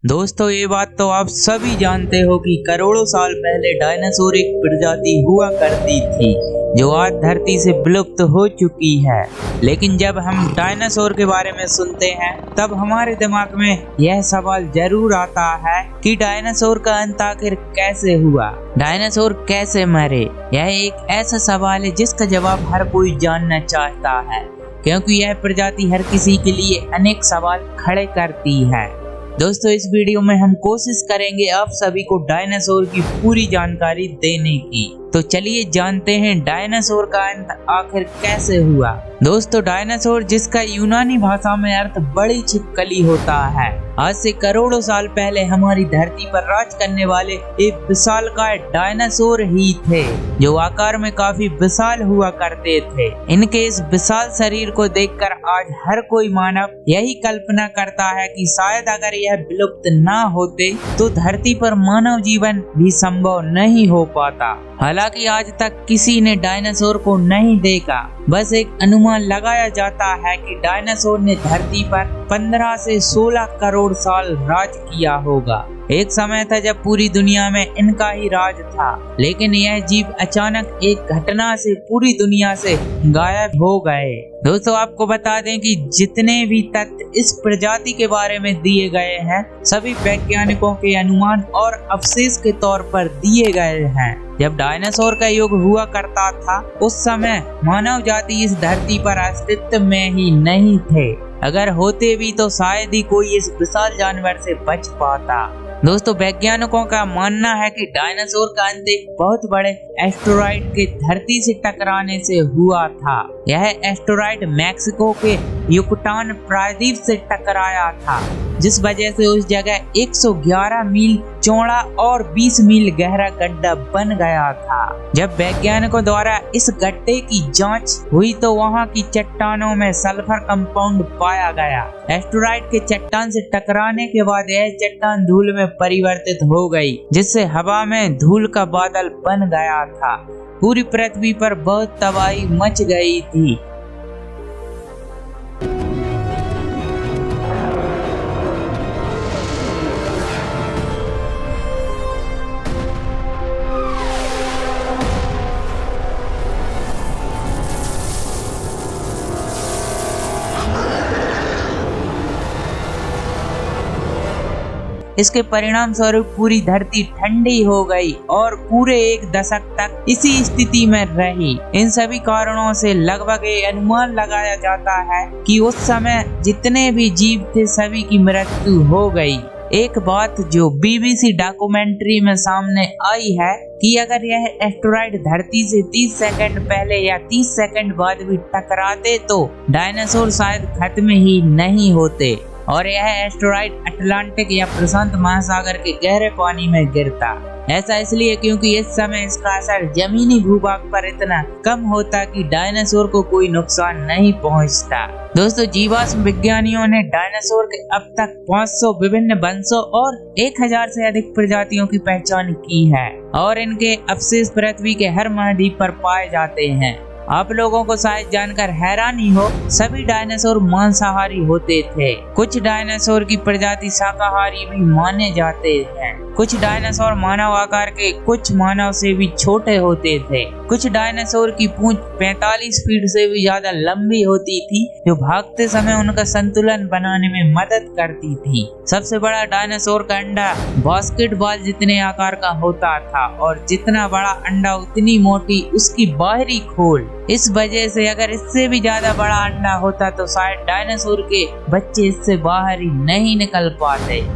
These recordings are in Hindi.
दोस्तों ये बात तो आप सभी जानते हो कि करोड़ों साल पहले डायनासोर एक प्रजाति हुआ करती थी जो आज धरती से विलुप्त हो चुकी है। लेकिन जब हम डायनासोर के बारे में सुनते हैं तब हमारे दिमाग में यह सवाल जरूर आता है कि डायनासोर का अंत आखिर कैसे हुआ, डायनासोर कैसे मरे। यह एक ऐसा सवाल है जिसका जवाब हर कोई जानना चाहता है, क्योंकि यह प्रजाति हर किसी के लिए अनेक सवाल खड़े करती है। दोस्तों इस वीडियो में हम कोशिश करेंगे आप सभी को डायनासोर की पूरी जानकारी देने की। तो चलिए जानते हैं डायनासोर का अंत आखिर कैसे हुआ। दोस्तों डायनासोर, जिसका यूनानी भाषा में अर्थ बड़ी छिपकली होता है, आज से करोड़ों साल पहले हमारी धरती पर राज करने वाले एक विशालकाय डायनासोर ही थे जो आकार में काफी विशाल हुआ करते थे। इनके इस विशाल शरीर को देखकर आज हर कोई मानव यही कल्पना करता है कि शायद अगर यह विलुप्त ना होते तो धरती पर मानव जीवन भी संभव नहीं हो पाता। हालांकि आज तक किसी ने डायनासोर को नहीं देखा, बस एक अनुमान लगाया जाता है कि डायनासोर ने धरती पर 15 से 16 करोड़ साल राज किया होगा। एक समय था जब पूरी दुनिया में इनका ही राज था, लेकिन यह जीव अचानक एक घटना से पूरी दुनिया से गायब हो गए। दोस्तों आपको बता दें कि जितने भी तथ्य इस प्रजाति के बारे में दिए गए हैं सभी वैज्ञानिकों के अनुमान और अवशेष के तौर पर दिए गए हैं। जब डायनासोर का युग हुआ करता था उस समय मानव जाति इस धरती पर अस्तित्व में ही नहीं थे। अगर होते भी तो शायद ही कोई इस विशाल जानवर से बच पाता। दोस्तों वैज्ञानिकों का मानना है कि डायनासोर का अंत एक बहुत बड़े एस्टेरॉइड के धरती से टकराने से हुआ था। यह एस्टेरॉइड मैक्सिको के युकटान प्रायद्वीप से टकराया था, जिस वजह से उस जगह 111 मील चौड़ा और 20 मील गहरा गड्ढा बन गया था। जब वैज्ञानिकों द्वारा इस गड्ढे की जांच हुई तो वहां की चट्टानों में सल्फर कंपाउंड पाया गया। एस्टेरॉइड के चट्टान से टकराने के बाद यह चट्टान धूल में परिवर्तित हो गई, जिससे हवा में धूल का बादल बन गया था। पूरी पृथ्वी पर बहुत तबाही मच गई थी। इसके परिणाम स्वरूप पूरी धरती ठंडी हो गई और पूरे एक दशक तक इसी स्थिति में रही। इन सभी कारणों से लगभग ये अनुमान लगाया जाता है कि उस समय जितने भी जीव थे सभी की मृत्यु हो गई। एक बात जो BBC डॉक्यूमेंट्री में सामने आई है कि अगर यह एस्टेरॉइड धरती से 30 सेकंड पहले या 30 सेकंड बाद भी टकराते तो डायनासोर शायद खत्म ही नहीं होते और यह एस्टेरॉइड अटलांटिक या प्रशांत महासागर के गहरे पानी में गिरता। ऐसा इसलिए क्योंकि इस समय इसका असर जमीनी भूभाग पर इतना कम होता कि डायनासोर को कोई नुकसान नहीं पहुंचता। दोस्तों जीवाश्म विज्ञानियों ने डायनासोर के अब तक 500 विभिन्न वंशों और 1000 से अधिक प्रजातियों की पहचान की है और इनके अवशेष पृथ्वी के हर महाद्वीप पर पाए जाते हैं। आप लोगों को शायद जानकर हैरानी हो, सभी डायनासोर मांसाहारी होते थे। कुछ डायनासोर की प्रजाति शाकाहारी भी माने जाते हैं। कुछ डायनासोर मानव आकार के, कुछ मानव से भी छोटे होते थे। कुछ डायनासोर की पूंछ 45 फीट से भी ज्यादा लंबी होती थी, जो भागते समय उनका संतुलन बनाने में मदद करती थी। सबसे बड़ा डायनासोर का अंडा बास्केटबॉल जितने आकार का होता था और जितना बड़ा अंडा उतनी मोटी उसकी बाहरी खोल। इस वजह से अगर इससे भी ज्यादा बड़ा अंडा होता तो शायद डायनासोर के बच्चे इससे बाहर ही नहीं निकल पाते।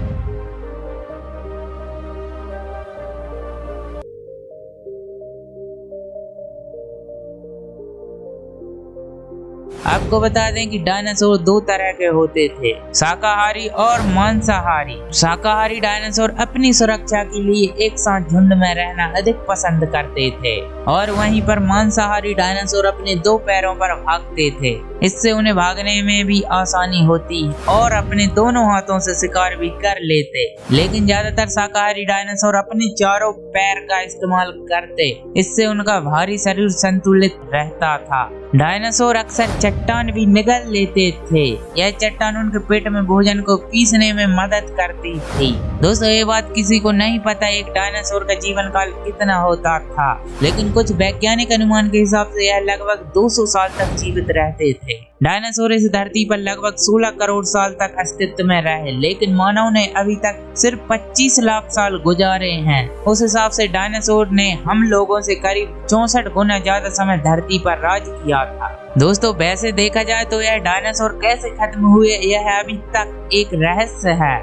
आपको बता दें कि डायनासोर दो तरह के होते थे, शाकाहारी और मांसाहारी। शाकाहारी डायनासोर अपनी सुरक्षा के लिए एक साथ झुंड में रहना अधिक पसंद करते थे और वहीं पर मांसाहारी डायनासोर अपने दो पैरों पर भागते थे। इससे उन्हें भागने में भी आसानी होती और अपने दोनों हाथों से शिकार भी कर लेते। लेकिन ज्यादातर शाकाहारी डायनासोर अपने चारों पैर का इस्तेमाल करते, इससे उनका भारी शरीर संतुलित रहता था। डायनासोर अक्सर चट्टान भी निगल लेते थे। यह चट्टान उनके पेट में भोजन को पीसने में मदद करती थी। दोस्तों ये बात किसी को नहीं पता एक डायनासोर का जीवन काल कितना होता था, लेकिन कुछ वैज्ञानिक अनुमान के हिसाब से यह लगभग 200 साल तक जीवित रहते थे। डायनासोर इस धरती पर लगभग 16 करोड़ साल तक अस्तित्व में रहे, लेकिन मानव ने अभी तक सिर्फ 25 लाख साल गुजारे हैं। उस हिसाब से डायनासोर ने हम लोगों से करीब 64 गुना ज्यादा समय धरती पर राज किया था। दोस्तों वैसे देखा जाए तो यह डायनासोर कैसे खत्म हुए यह अभी तक एक रहस्य है।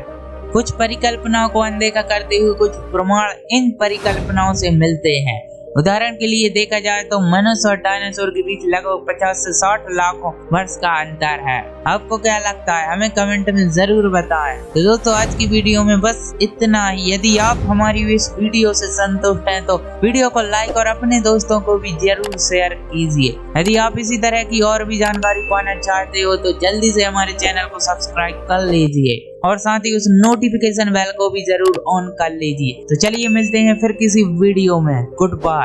कुछ परिकल्पनाओं को अनदेखा करते हुए कुछ प्रमाण इन परिकल्पनाओं से मिलते हैं। उदाहरण के लिए देखा जाए तो मनुष्य और डायनासोर के बीच लगभग 50 से 60 लाख वर्ष का अंतर है। आपको क्या लगता है हमें कमेंट में जरूर बताएं। तो दोस्तों आज की वीडियो में बस इतना ही। यदि आप हमारी इस वीडियो से संतुष्ट हैं तो वीडियो को लाइक और अपने दोस्तों को भी जरूर शेयर कीजिए। यदि आप इसी तरह की और भी जानकारी पाना चाहते हो तो जल्दी से हमारे चैनल को सब्सक्राइब कर लीजिए और साथ ही उस नोटिफिकेशन बेल को भी जरूर ऑन कर लीजिए। तो चलिए मिलते हैं फिर किसी वीडियो में। Good bye.